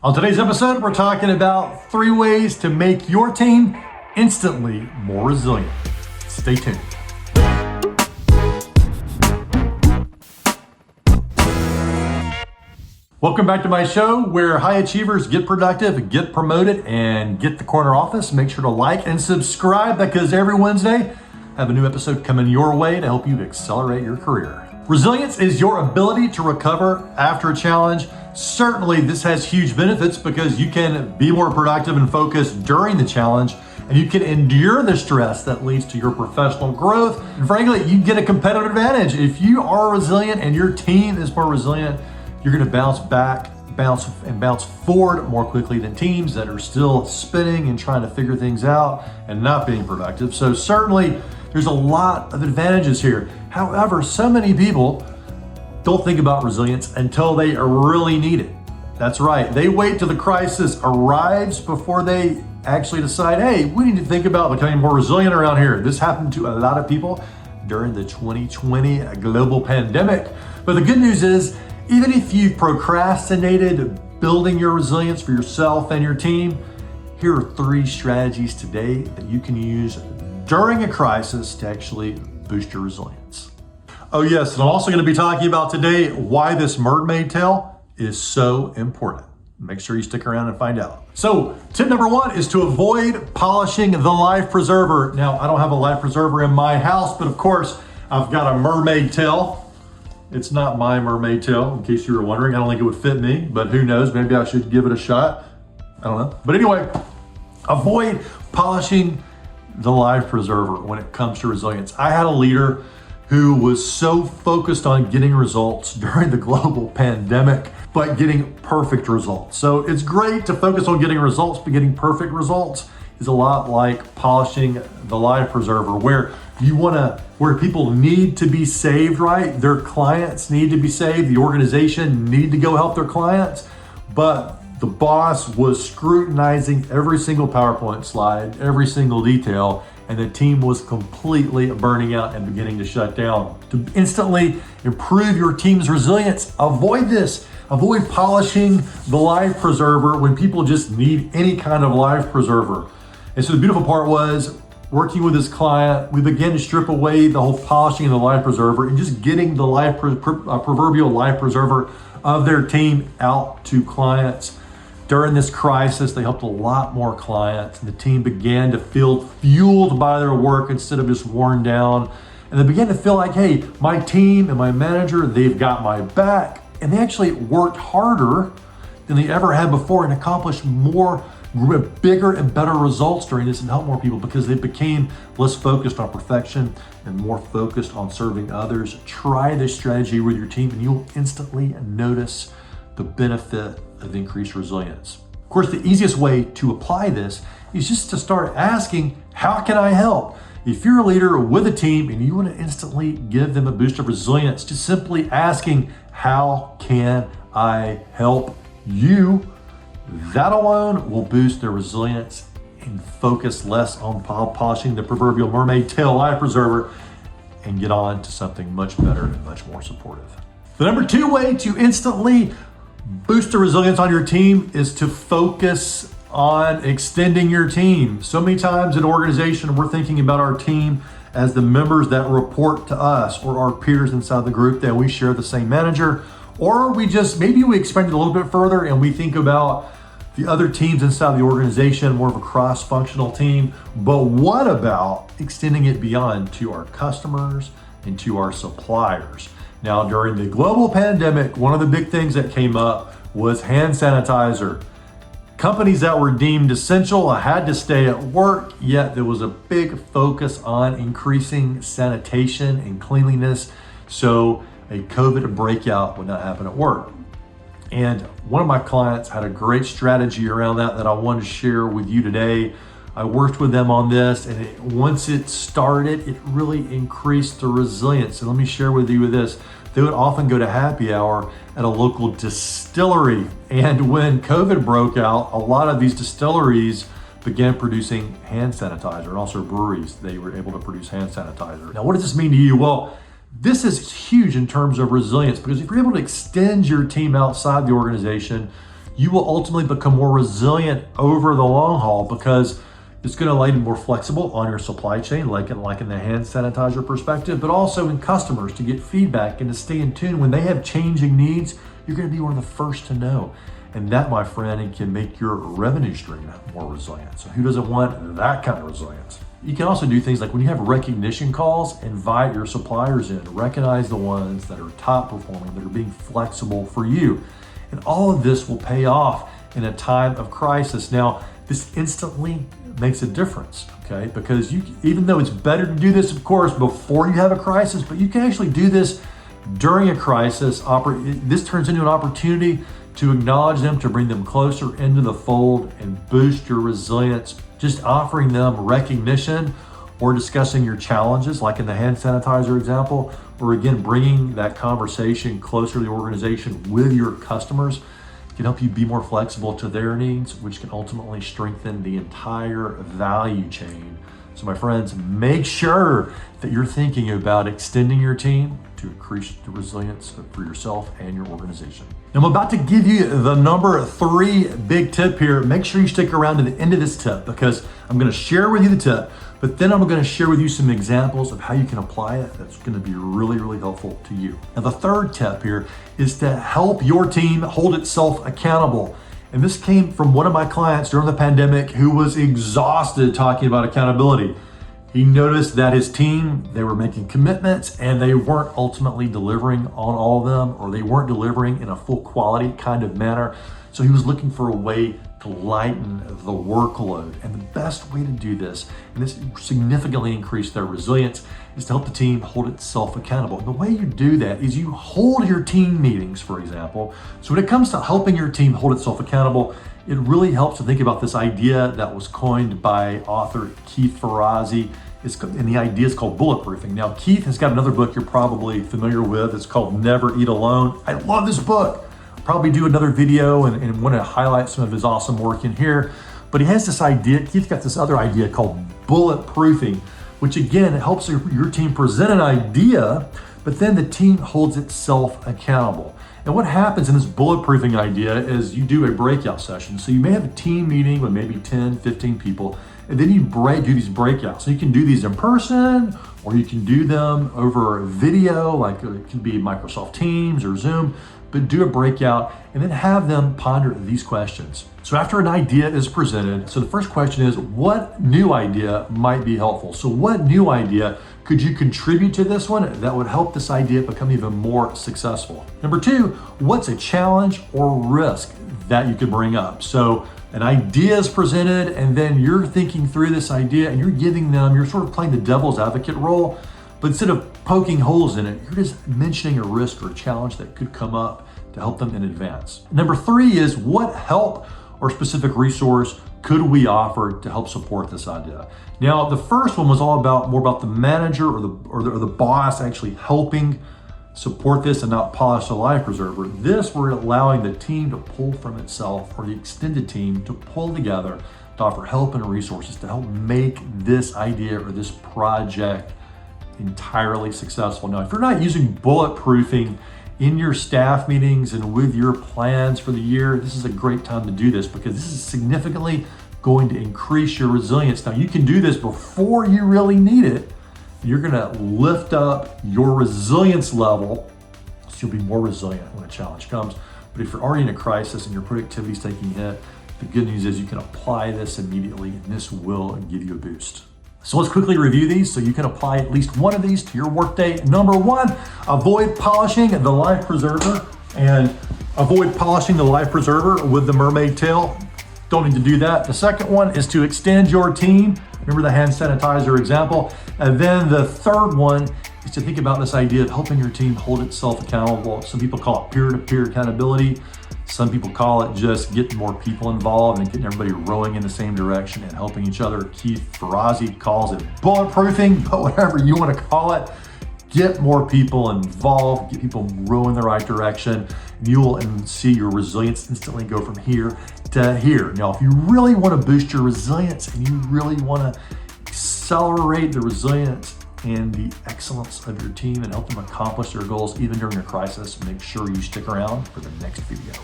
On today's episode, we're talking about 3 ways to make your team instantly more resilient. Stay tuned. Welcome back to my show where high achievers get productive, get promoted, and get the corner office. Make sure to like and subscribe because every Wednesday I have a new episode coming your way to help you accelerate your career. Resilience is your ability to recover after a challenge. Certainly, this has huge benefits because you can be more productive and focused during the challenge, and you can endure the stress that leads to your professional growth. And frankly, you get a competitive advantage. If you are resilient and your team is more resilient, you're going to bounce forward more quickly than teams that are still spinning and trying to figure things out and not being productive. So certainly, there's a lot of advantages here. However, so many people don't think about resilience until they really need it. That's right. They wait till the crisis arrives before they actually decide, hey, we need to think about becoming more resilient around here. This happened to a lot of people during the 2020 global pandemic. But the good news is, even if you've procrastinated building your resilience for yourself and your team, here are 3 strategies today that you can use during a crisis to actually boost your resilience. Oh yes, and I'm also going to be talking about today why this mermaid tail is so important. Make sure you stick around and find out. So tip number 1 is to avoid polishing the life preserver. Now, I don't have a life preserver in my house, but of course, I've got a mermaid tail. It's not my mermaid tail, in case you were wondering. I don't think it would fit me, but who knows? Maybe I should give it a shot. I don't know. But anyway, avoid polishing the life preserver when it comes to resilience. I had a leader who was so focused on getting results during the global pandemic, but getting perfect results. So it's great to focus on getting results, but getting perfect results is a lot like polishing the life preserver, where people need to be saved, right? Their clients need to be saved. The organization need to go help their clients, but the boss was scrutinizing every single PowerPoint slide, every single detail, and the team was completely burning out and beginning to shut down. To instantly improve your team's resilience, avoid this. Avoid polishing the life preserver when people just need any kind of life preserver. And so the beautiful part was, working with this client, we began to strip away the whole polishing of the life preserver and just getting the proverbial life preserver of their team out to clients. During this crisis, they helped a lot more clients, and the team began to feel fueled by their work instead of just worn down. And they began to feel like, hey, my team and my manager, they've got my back. And they actually worked harder than they ever had before and accomplished bigger and better results during this and helped more people because they became less focused on perfection and more focused on serving others. Try this strategy with your team and you'll instantly notice the benefit of increased resilience. Of course, the easiest way to apply this is just to start asking, how can I help? If you're a leader with a team and you want to instantly give them a boost of resilience, just simply asking, how can I help you? That alone will boost their resilience and focus less on polishing the proverbial mermaid tail life preserver and get on to something much better and much more supportive. The number 2 way to instantly boost the resilience on your team is to focus on extending your team. So many times in organization, we're thinking about our team as the members that report to us or our peers inside the group that we share the same manager, or maybe we expand it a little bit further and we think about the other teams inside the organization, more of a cross-functional team. But what about extending it beyond to our customers and to our suppliers? Now, during the global pandemic, one of the big things that came up was hand sanitizer. Companies that were deemed essential had to stay at work, yet there was a big focus on increasing sanitation and cleanliness so a COVID breakout would not happen at work. And one of my clients had a great strategy around that I wanted to share with you today. I worked with them on this, and once it started, it really increased the resilience. And let me share with you this. They would often go to happy hour at a local distillery. And when COVID broke out, a lot of these distilleries began producing hand sanitizer, and also breweries, they were able to produce hand sanitizer. Now, what does this mean to you? Well, this is huge in terms of resilience, because if you're able to extend your team outside the organization, you will ultimately become more resilient over the long haul, because it's going to allow you to be more flexible on your supply chain, like in the hand sanitizer perspective, but also in customers to get feedback and to stay in tune. When they have changing needs, you're going to be one of the first to know. And that, my friend, can make your revenue stream more resilient. So who doesn't want that kind of resilience? You can also do things like when you have recognition calls, invite your suppliers in, recognize the ones that are top performing, that are being flexible for you. And all of this will pay off in a time of crisis. Now, this instantly makes a difference, okay? Because even though it's better to do this, of course, before you have a crisis, but you can actually do this during a crisis. This turns into an opportunity to acknowledge them, to bring them closer into the fold and boost your resilience. Just offering them recognition or discussing your challenges, like in the hand sanitizer example, or again, bringing that conversation closer to the organization with your customers can help you be more flexible to their needs, which can ultimately strengthen the entire value chain. So my friends, make sure that you're thinking about extending your team to increase the resilience for yourself and your organization. Now, I'm about to give you the number 3 big tip here. Make sure you stick around to the end of this tip, because I'm going to share with you the tip, but then I'm going to share with you some examples of how you can apply it. That's going to be really, really helpful to you. Now, the third tip here is to help your team hold itself accountable. And this came from one of my clients during the pandemic who was exhausted talking about accountability. He noticed that his team, they were making commitments and they weren't ultimately delivering on all of them, or they weren't delivering in a full quality kind of manner. So he was looking for a way to lighten the workload. And the best way to do this, and this significantly increased their resilience, is to help the team hold itself accountable. And the way you do that is you hold your team meetings, for example. So when it comes to helping your team hold itself accountable, it really helps to think about this idea that was coined by author Keith Ferrazzi. And the idea is called bulletproofing. Now, Keith has got another book you're probably familiar with. It's called Never Eat Alone. I love this book. I'll probably do another video and want to highlight some of his awesome work in here. But he has this idea, Keith's got this other idea called bulletproofing, which again, helps your team present an idea, but then the team holds itself accountable. And what happens in this bulletproofing idea is you do a breakout session. So you may have a team meeting with maybe 10, 15 people, and then you do these breakouts. So you can do these in person, or you can do them over video, like it can be Microsoft Teams or Zoom, but do a breakout and then have them ponder these questions. So after an idea is presented, so the first question is, what new idea might be helpful? So what new idea could you contribute to this one that would help this idea become even more successful? Number 2, what's a challenge or risk that you could bring up? So an idea is presented and then you're thinking through this idea and you're sort of playing the devil's advocate role, but instead of poking holes in it, you're just mentioning a risk or a challenge that could come up to help them in advance. Number 3 is, what help or specific resource could we offer to help support this idea? Now, the first one was more about the manager or the boss actually helping support this and not polish the life preserver. This, we're allowing the team to pull from itself, or the extended team to pull together to offer help and resources to help make this idea or this project entirely successful. Now, if you're not using bulletproofing in your staff meetings and with your plans for the year, this is a great time to do this, because this is significantly going to increase your resilience. Now, you can do this before you really need it. You're gonna lift up your resilience level, so you'll be more resilient when a challenge comes. But if you're already in a crisis and your productivity is taking a hit, the good news is you can apply this immediately, and this will give you a boost. So let's quickly review these so you can apply at least one of these to your workday. Number 1, avoid polishing the life preserver, and avoid polishing the life preserver with the mermaid tail. Don't need to do that. The second one is to extend your team. Remember the hand sanitizer example. And then the third one is to think about this idea of helping your team hold itself accountable. Some people call it peer-to-peer accountability. Some people call it just getting more people involved and getting everybody rowing in the same direction and helping each other. Keith Ferrazzi calls it bulletproofing, but whatever you want to call it, get more people involved, get people rowing the right direction. You will see your resilience instantly go from here to here. Now, if you really want to boost your resilience and you really want to accelerate the resilience and the excellence of your team and help them accomplish their goals even during a crisis, make sure you stick around for the next video.